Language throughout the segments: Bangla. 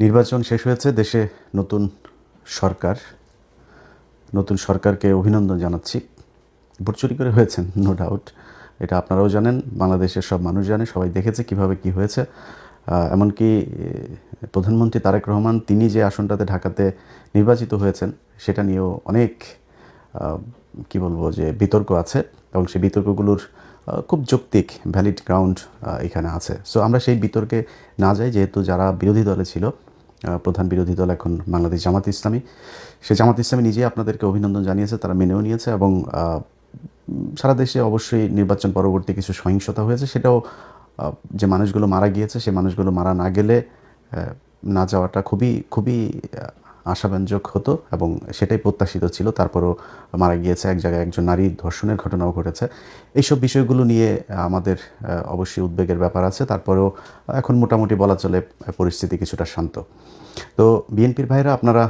নির্বাচন শেষ হয়েছে, দেশে নতুন সরকার। নতুন সরকারকে অভিনন্দন জানাচ্ছি। ভোট চুরি করে হয়েছেন, নো ডাউট। এটা আপনারাও জানেন, বাংলাদেশের সব মানুষ জানে, সবাই দেখেছে কিভাবে কি হয়েছে। এমনকি প্রধানমন্ত্রী তারেক রহমান তিনি যে আসনটাতে ঢাকাতে নির্বাচিত হয়েছেন সেটা নিয়েও অনেক কি বলবো যে বিতর্ক আছে, এবং সেই বিতর্কগুলোর খুব যৌক্তিক ভ্যালিড গ্রাউন্ড এখানে আছে। সো আমরা সেই বিতর্কে না যাই, যেহেতু যারা বিরোধী দলে ছিল, প্রধান বিরোধী দল এখন বাংলাদেশ জামাত ইসলামী, সেই জামাত ইসলামী নিজেই আপনাদেরকে অভিনন্দন জানিয়েছে, তারা মেনেও নিয়েছে। এবং সারা দেশে অবশ্যই নির্বাচন পরবর্তী কিছু সহিংসতা হয়েছে, সেটাও যে মানুষগুলো মারা গিয়েছে সে মানুষগুলো মারা না গেলে না যাওয়াটা খুবই খুবই আশাব্যঞ্জক হতো, এবং সেটাই প্রত্যাশিত ছিল। তারপরও মারা গিয়েছে, এক জায়গায় একজন নারী ধর্ষণের ঘটনাও ঘটেছে। এইসব বিষয়গুলো নিয়ে আমাদের অবশ্যই উদ্বেগের ব্যাপার আছে। তারপরেও এখন মোটামুটি বলা চলে পরিস্থিতি কিছুটা শান্ত। তো বিএনপির ভাইরা আপনারা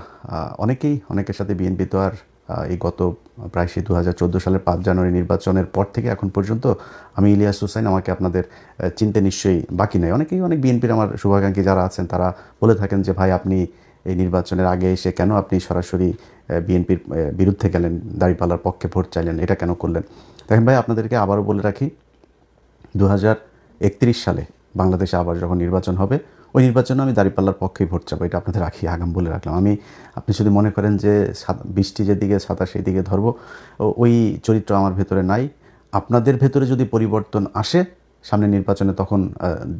অনেকেই, অনেকের সাথে বিএনপি তো আর এই গত প্রায় সেই 2014 সালের 5 জানুয়ারি নির্বাচনের পর থেকে এখন পর্যন্ত, আমি ইলিয়াস হুসাইন, আমাকে আপনাদের চিনতে নিশ্চয়ই বাকি নয়। অনেকেই, অনেক বিএনপির আমার শুভাকাঙ্ক্ষী যারা আছেন তারা বলে থাকেন যে ভাই আপনি এই নির্বাচনের আগে এসে কেন আপনি সরাসরি বিএনপির বিরুদ্ধে গেলেন, দাঁড়িপাল্লার পক্ষে ভোট চাইলেন, এটা কেন করলেন? দেখেন ভাই, আপনাদেরকে আবারও বলে রাখি, 2031 সালে বাংলাদেশে আবার যখন নির্বাচন হবে, ওই নির্বাচনে আমি দাঁড়িপাল্লার পক্ষেই ভোট চাবো, এটা আপনাদের আগাম বলে রাখলাম। আপনি যদি মনে করেন যে বৃষ্টি যেদিকে ছাতা সেই দিকে ধরবো, ওই চরিত্র আমার ভেতরে নাই। আপনাদের ভেতরে যদি পরিবর্তন আসে সামনে নির্বাচনে, তখন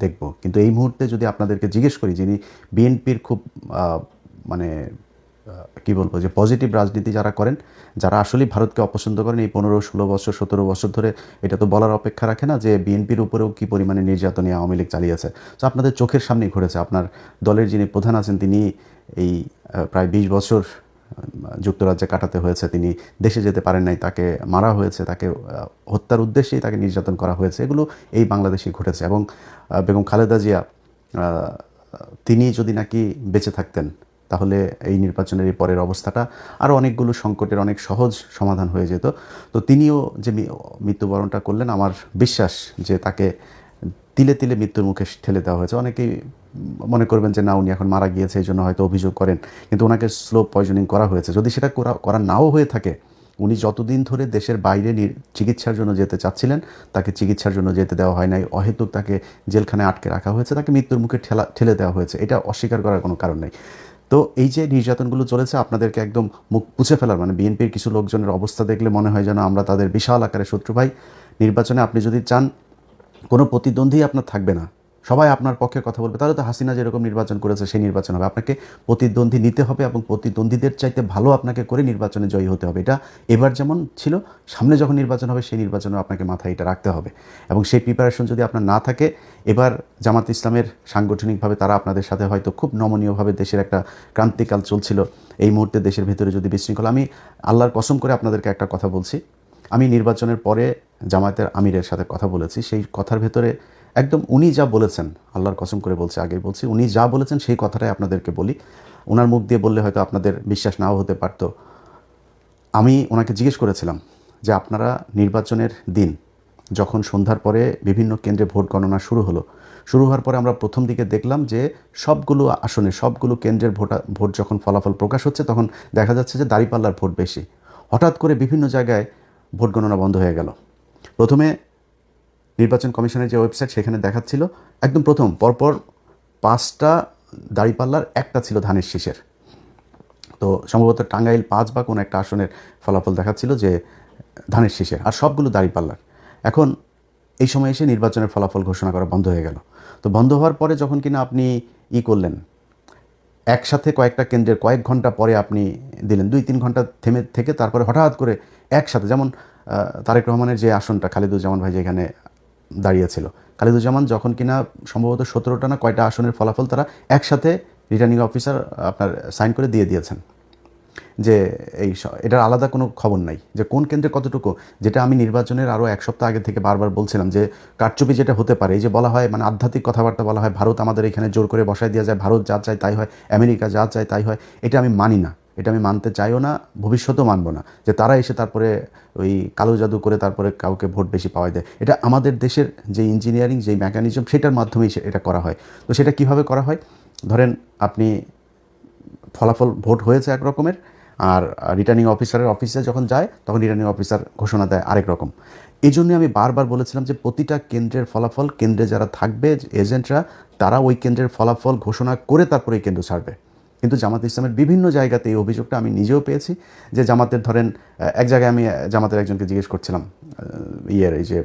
দেখব। কিন্তু এই মুহূর্তে যদি আপনাদেরকে জিজ্ঞেস করি, যিনি বিএনপির খুব মানে কি বলবো যে পজিটিভ রাজনীতি যারা করেন, যারা আসলেই ভারতকে অপছন্দ করেন, এই 15-16 বছর 17 বছর ধরে, এটা তো বলার অপেক্ষা রাখে না যে বিএনপির উপরেও কী পরিমাণে নির্যাতনে আওয়ামী লীগ চালিয়েছে। তো আপনাদের চোখের সামনেই ঘটেছে। আপনার দলের যিনি প্রধান আছেন তিনি এই প্রায় 20 বছর যুক্তরাজ্যে কাটাতে হয়েছে, তিনি দেশে যেতে পারেন নাই, তাকে মারা হয়েছে, তাকে হত্যার উদ্দেশ্যেই তাকে নির্যাতন করা হয়েছে। এগুলো এই বাংলাদেশেই ঘটেছে। এবং বেগম খালেদা জিয়া তিনি যদি নাকি বেঁচে থাকতেন, তাহলে এই নির্বাচনের এই পরের অবস্থাটা আরও অনেকগুলো সংকটের অনেক সহজ সমাধান হয়ে যেত। তো তিনিও যে মৃত্যুবরণটা করলেন, আমার বিশ্বাস যে তাকে তিলে তিলে মৃত্যুর মুখে ঠেলে দেওয়া হয়েছে। অনেকেই মনে করবেন যে না, উনি এখন মারা গিয়েছে এই জন্য হয়তো অভিযোগ করেন, কিন্তু ওনাকে স্লো পয়জনিং করা হয়েছে। যদি সেটা করা নাও হয়ে থাকে, উনি যতদিন ধরে দেশের বাইরে চিকিৎসার জন্য যেতে চাচ্ছিলেন, তাকে চিকিৎসার জন্য যেতে দেওয়া হয় নাই, অহেতুক তাকে জেলখানায় আটকে রাখা হয়েছে, তাকে মৃত্যুর মুখে ঠেলে দেওয়া হয়েছে। এটা অস্বীকার করার কোনো কারণ নেই। তো এই যে নির্যাতনগুলো চলেছে, আপনাদেরকে একদম মুখ পুছে ফেলার, মানে বিএনপির কিছু লোকজনের অবস্থা দেখলে মনে হয় যেন আমরা তাদের বিশাল আকারে শত্রু। ভাই, নির্বাচনে আপনি যদি চান কোনো প্রতিদ্বন্দ্বী আপনার থাকবে না, সবাই আপনার পক্ষে কথা বলবে, তাহলে তো হাসিনা যেরকম নির্বাচন করেছে সেই নির্বাচন হবে। আপনাকে প্রতিদ্বন্দ্বী নিতে হবে, এবং প্রতিদ্বন্দ্বীদের চাইতে ভালো আপনাকে করে নির্বাচনে জয়ী হতে হবে। এটা এবার যেমন ছিল, সামনে যখন নির্বাচন হবে সেই নির্বাচনেও আপনাকে মাথায় এটা রাখতে হবে। এবং সেই প্রিপারেশন যদি আপনার না থাকে, এবার জামাত ইসলামের সাংগঠনিকভাবে তারা আপনাদের সাথে হয়তো খুব নমনীয়ভাবে, দেশের একটা ক্রান্তিকাল চলছিল, এই মুহূর্তে দেশের ভেতরে যদি বিশৃঙ্খলা, আমি আল্লাহর কসম করে আপনাদেরকে একটা কথা বলছি, আমি নির্বাচনের পরে জামায়াতের আমিরের সাথে কথা বলেছি, সেই কথার ভেতরে একদম উনি যা বলেছেন, আল্লাহর কসম করে বলছি, আগেই বলছি, উনি যা বলেছেন সেই কথাটাই আপনাদেরকে বলি। ওনার মুখ দিয়ে বললে হয়তো আপনাদের বিশ্বাস নাও হতে পারত। আমি ওনাকে জিজ্ঞেস করেছিলাম যে আপনারা নির্বাচনের দিন যখন সন্ধ্যার পরে বিভিন্ন কেন্দ্রে ভোট গণনা শুরু হওয়ার পরে আমরা প্রথম দিকে দেখলাম যে সবগুলো আসনে, সবগুলো কেন্দ্রের ভোট যখন ফলাফল প্রকাশ হচ্ছে, তখন দেখা যাচ্ছে যে দাঁড়িপাল্লার ভোট বেশি। হঠাৎ করে বিভিন্ন জায়গায় ভোট গণনা বন্ধ হয়ে গেল। প্রথমে নির্বাচন কমিশনের যে ওয়েবসাইট, সেখানে দেখাচ্ছিল একদম প্রথম পরপর 5টা দাঁড়িপাল্লার, একটা ছিল ধানের শীষের। তো সম্ভবত টাঙ্গাইল 5 বা কোনো একটা আসনের ফলাফল দেখাচ্ছিল যে ধানের শীষের, আর সবগুলো দাঁড়িপাল্লার। এখন এই সময় এসে নির্বাচনের ফলাফল ঘোষণা করা বন্ধ হয়ে গেল। তো বন্ধ হওয়ার পরে যখন কিনা আপনি করলেন, একসাথে কয়েকটা কেন্দ্রের কয়েক ঘন্টা পরে আপনি দিলেন, 2-3 ঘন্টা থেমে থেকে তারপরে হঠাৎ করে একসাথে, যেমন তারেক রহমানের যে আসনটা, খালিদুজ্জামান ভাই যেখানে দাঁড়িয়েছিল, খালিদুজ্জামান যখন কিনা সম্ভবত 17টা না কয়টা আসনের ফলাফল তারা একসাথে রিটার্নিং অফিসার আপনার সাইন করে দিয়ে দিয়েছেন, যে এটার আলাদা কোনো খবর নাই যে কোন কেন্দ্রে কতটুকু। যেটা আমি নির্বাচনের আরও 1 সপ্তাহ আগে থেকে বারবার বলছিলাম যে কারচুপি যেটা হতে পারে, এই যে বলা হয়, মানে আধ্যাত্মিক কথাবার্তা বলা হয়, ভারত আমাদের এখানে জোর করে বসায় দেওয়া যায়, ভারত যা চায় তাই হয়, আমেরিকা যা চায় তাই হয়, এটা আমি মানি না, এটা আমি মানতে চাইও না, ভবিষ্যতেও মানবো না, যে তারা এসে তারপরে ওই কালো জাদু করে তারপরে কাউকে ভোট বেশি পাওয়াই দেয়। এটা আমাদের দেশের যে ইঞ্জিনিয়ারিং, যেই মেকানিজম, সেটার মাধ্যমেই এটা করা হয়। তো সেটা কিভাবে করা হয়? ধরেন আপনি ফলাফল ভোট হয়েছে এক রকমের, আর রিটার্নিং অফিসারের অফিসে যখন যায় তখন রিটার্নিং অফিসার ঘোষণা দেয় আরেক রকম। এই জন্যই আমি বারবার বলেছিলাম যে প্রতিটা কেন্দ্রের ফলাফল, কেন্দ্রে যারা থাকবে এজেন্টরা, তারা ওই কেন্দ্রের ফলাফল ঘোষণা করে তারপরে এই কেন্দ্র ছাড়বে। কিন্তু জামাত ইসলামের বিভিন্ন জায়গাতে এই অভিযোগটা আমি নিজেও পেয়েছি যে জামাতের ধরেন এক জায়গায় আমি জামাতের একজনকে জিজ্ঞেস করছিলাম এই যে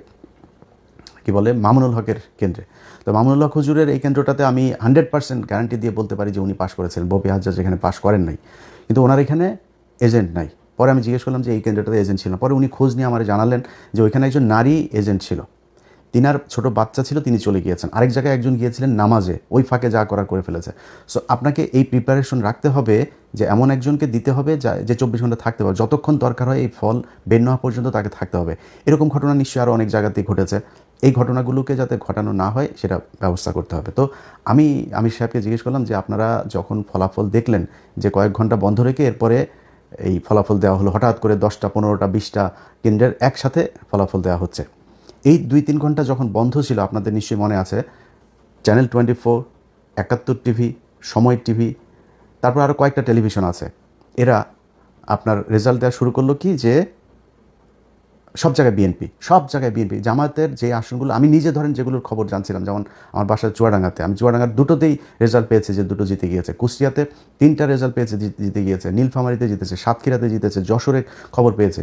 কি বলে মামুনুল হকের কেন্দ্রে। তো মামুনুল হক হুজুরের এই কেন্দ্রটাতে আমি 100% গ্যারান্টি দিয়ে বলতে পারি যে উনি পাশ করেছিলেন। ববি হাজ্জাজ এখানে পাশ করেন নাই, কিন্তু ওনার এখানে এজেন্ট নাই। পরে আমি জিজ্ঞেস করলাম যে এই কেন্দ্রটাতে এজেন্ট ছিল না। পরে উনি খোঁজ নিয়ে আমার জানালেন যে ওইখানে একজন নারী এজেন্ট ছিল, তিনার ছোট বাচ্চা ছিল, তিনি চলে গিয়েছেন। আরেক জায়গায় একজন গিয়েছিলেন নামাজে, ওই ফাঁকে যা করার করে ফেলেছে। সো আপনাকে এই প্রিপারেশন রাখতে হবে যে এমন একজনকে দিতে হবে যে 24 ঘন্টা থাকতে পারবে, যতক্ষণ দরকার হয় এই ফল বের না হওয়া পর্যন্ত তাকে থাকতে হবে। এরকম ঘটনা নিশ্চয়ই আরও অনেক জায়গাতেই ঘটেছে। এই ঘটনাগুলোকে যাতে ঘটানো না হয় সেটা ব্যবস্থা করতে হবে। তো আমি আমির সাহেবকে জিজ্ঞেস করলাম যে আপনারা যখন ফলাফল দেখলেন যে কয়েক ঘন্টা বন্ধ রেখে এরপরে এই ফলাফল দেওয়া হলো, হঠাৎ করে 10টা 15টা 20টা কেন্দ্রের একসাথে ফলাফল দেওয়া হচ্ছে, এই 2-3 ঘন্টা যখন বন্ধ ছিল আপনাদের নিশ্চয়ই মনে আছে চ্যানেল 24, 71 টিভি, সময় টিভি, তারপর আরও কয়েকটা টেলিভিশন আছে, এরা আপনার রেজাল্ট দেওয়া শুরু করলো কি যে সব জায়গায় বিএনপি, সব জায়গায় বিএনপি। জামাতের যে আসনগুলো আমি নিজে ধরেন যেগুলোর খবর জানছিলাম, যেমন আমার বাসা চুয়াডাঙ্গাতে, আমি চুয়াডাঙ্গার দুটোতেই রেজাল্ট পেয়েছি যে দুটো জিতে গিয়েছে, কুষ্টিয়াতে 3টা রেজাল্ট পেয়েছে জিতে গিয়েছে, নীলফামারীতে জিতেছে, সাতক্ষীরাতে জিতেছে, যশোরে খবর পেয়েছে,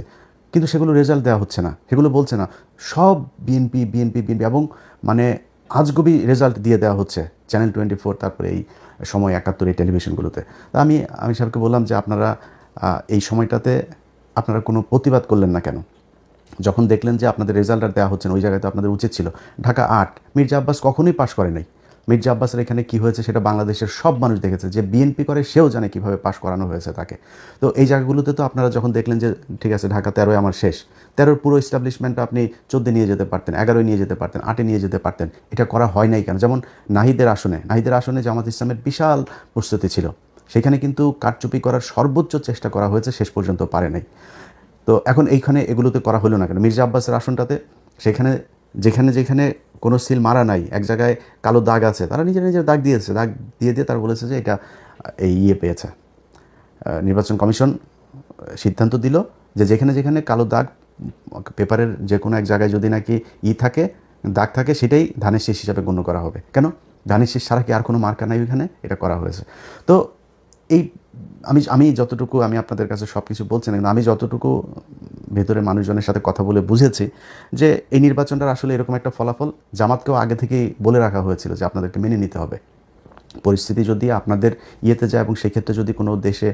কিন্তু সেগুলো রেজাল্ট দেওয়া হচ্ছে না, সেগুলো বলছে না, সব বিএনপি বিএনপি বিএনপি, এবং মানে আজগুবি রেজাল্ট দিয়ে দেওয়া হচ্ছে চ্যানেল 24, তারপরে এই সময় 71 এই টেলিভিশনগুলোতে। তা আমি সাহেবকে বললাম যে আপনারা এই সময়টাতে আপনারা কোনো প্রতিবাদ করলেন না কেন? যখন দেখলেন যে আপনাদের রেজাল্ট আর দেওয়া হচ্ছে না, ওই জায়গায় তো আপনাদের উচিত ছিল। ঢাকা 8 মির্জা আব্বাস কখনোই পাশ করে নাই। মির্জা আব্বাসের এখানে কী হয়েছে সেটা বাংলাদেশের সব মানুষ দেখেছে, যে বিএনপি করে সেও জানে কীভাবে পাশ করানো হয়েছে তাকে। তো এই জায়গাগুলোতে তো আপনারা যখন দেখলেন যে ঠিক আছে ঢাকা 13 আমার শেষ, 13 পুরো এস্টাবলিশমেন্টটা আপনি 14 নিয়ে যেতে পারতেন, 11 নিয়ে যেতে পারতেন, 8 নিয়ে যেতে পারতেন, এটা করা হয় নাই কেন? যেমন নাহিদের আসনে জামাত ইসলামের বিশাল প্রস্তুতি ছিল, সেখানে কিন্তু কারচুপি করার সর্বোচ্চ চেষ্টা করা হয়েছে, শেষ পর্যন্ত পারে নাই। তো এখন এইখানে এগুলোতে করা হলো না কেন? মির্জা আব্বাসের আসনটাতে সেখানে যেখানে যেখানে কোনো সিল মারা নাই, এক জায়গায় কালো দাগ আছে, তারা নিজের দাগ দিয়েছে, দাগ দিয়ে তারা বলেছে যে এটা এই পেয়েছে। নির্বাচন কমিশন সিদ্ধান্ত দিল যে যেখানে যেখানে কালো দাগ পেপারের যে কোনো এক জায়গায় যদি নাকি থাকে, দাগ থাকে, সেটাই ধানের শীষ হিসাবে গণ্য করা হবে। কেন? ধানের শীষ ছাড়া কি আর কোনো মার্কা নাই ওইখানে? এটা করা হয়েছে। তো এই আমি যতটুকু আমি আপনাদের কাছে সব কিছু বলছি না, কিন্তু আমি যতটুকু ভেতরে মানুষজনের সাথে কথা বলে বুঝেছি যে এই নির্বাচনটার আসলে এরকম একটা ফলাফল জামাতকেও আগে থেকেই বলে রাখা হয়েছিল যে আপনাদেরকে মেনে নিতে হবে। পরিস্থিতি যদি আপনাদের ইয়েতে যায় এবং সেক্ষেত্রে যদি কোনো দেশে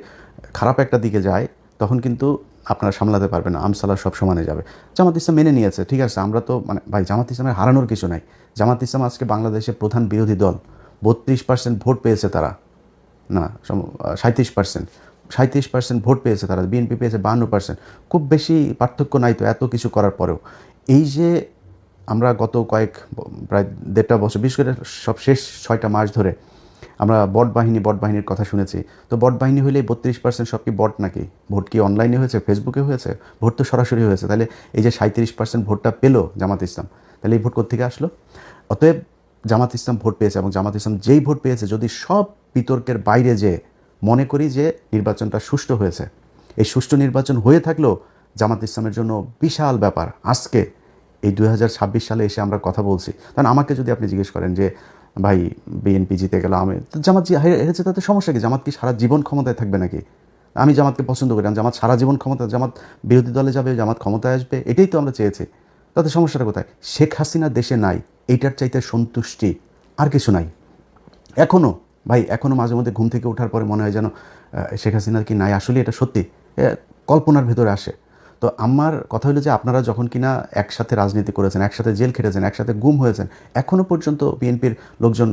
খারাপ একটা দিকে যায়, তখন কিন্তু আপনারা সামলাতে পারবেন না, আমসালা সব সমানে যাবে। জামাত ইসলাম মেনে নিয়েছে, ঠিক আছে, আমরা তো ভাই জামাত ইসলামের হারানোর কিছু নাই। জামাত ইসলাম আজকে বাংলাদেশের প্রধান বিরোধী দল, 32% ভোট পেয়েছে তারা, না 37% ভোট পেয়েছে তারা, বিএনপি পেয়েছে 52%। খুব বেশি পার্থক্য নাই তো, এত কিছু করার পরেও। এই যে আমরা গত প্রায় 1.5 বছর, বিশেষ করে সব শেষ 6টা মাস ধরে আমরা বট বাহিনীর কথা শুনেছি। তো বট বাহিনী হলেই 32% সব কি বট নাকি? ভোট কি অনলাইনে হয়েছে, ফেসবুকে হয়েছে? ভোট তো সরাসরি হয়েছে। তাহলে এই যে 37% ভোটটা পেল জামাত ইসলাম, তাহলে এই ভোট কোত্থেকে আসলো? অতএব জামাত ইসলাম ভোট পেয়েছে, এবং জামাত ইসলাম যেই ভোট পেয়েছে, যদি সব বিতর্কের বাইরে যে মনে করি যে নির্বাচনটা সুষ্ঠু হয়েছে, এই সুষ্ঠু নির্বাচন হয়ে থাকলেও জামাত ইসলামের জন্য বিশাল ব্যাপার। আজকে এই 2026 সালে এসে আমরা কথা বলছি, কারণ আমাকে যদি আপনি জিজ্ঞেস করেন যে ভাই বিএনপি জিতে গেল, জামাত হেরেছে, তাতে সমস্যা কি? জামাত কি সারা জীবন ক্ষমতায় থাকবে নাকি? আমি জামাতকে পছন্দ করি, জামাত সারা জীবন জামাত বিরোধী দলে যাবে, জামাত ক্ষমতায় আসবে, এটাই তো আমরা চেয়েছি। তাতে সমস্যাটা কোথায়? শেখ হাসিনা দেশে নাই, এইটার চাইতে সন্তুষ্টি আর কিছু নাই। এখনও মাঝে মধ্যে ঘুম থেকে ওঠার পরে মনে হয় যেন শেখ হাসিনার কি নাই, আসলে এটা সত্যি কল্পনার ভেতরে আসে। তো আমার কথা হলো যে আপনারা যখন কিনা একসাথে রাজনীতি করেছেন, একসাথে জেল খেটেছেন, একসাথে গুম হয়েছেন, এখনও পর্যন্ত বিএনপির লোকজন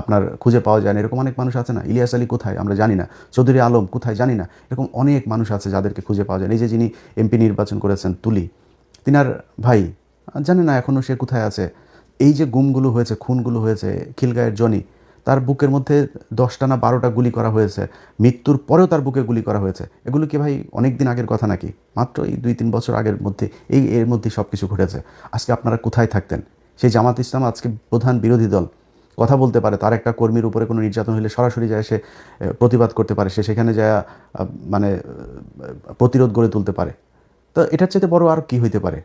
আপনার খুঁজে পাওয়া যায় না, এরকম অনেক মানুষ আছে না? ইলিয়াস আলী কোথায় আমরা জানি না, চৌধুরী আলম কোথায় জানি না, এরকম অনেক মানুষ আছে যাদেরকে খুঁজে পাওয়া যায়। এই যে যিনি এমপি নির্বাচন করেছেন তুলি, তিনার ভাই জানে না এখনও সে কোথায় আছে। এই যে গুমগুলো হয়েছে, খুনগুলো হয়েছে, খিলগাঁয়ের জনি, তার বুকের মধ্যে 10টা না 12টা গুলি করা হয়েছে, মৃত্যুর পরেও তার বুকে গুলি করা হয়েছে। এগুলো কি ভাই অনেক দিন আগের কথা নাকি? মাত্র এই 2-3 বছর আগের মধ্যে এর মধ্যেই সব কিছু ঘটেছে। আজকে আপনারা কোথায় থাকতেন? সেই জামাত ইসলাম আজকে প্রধান বিরোধী দল, কথা বলতে পারে, তার একটা কর্মীর উপরে কোনো নির্যাতন হলে সরাসরি যায় সে প্রতিবাদ করতে পারে, সে সেখানে যায় মানে প্রতিরোধ গড়ে তুলতে পারে। তো এটার চাইতে বড় আর কি হইতে পারে?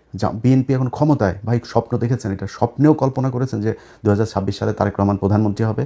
বিএনপি এখন ক্ষমতায়, ভাই স্বপ্ন দেখেছেন, এটা স্বপ্নেও কল্পনা করেছেন যে 2026 সালে তারেক রহমান প্রধানমন্ত্রী হবে?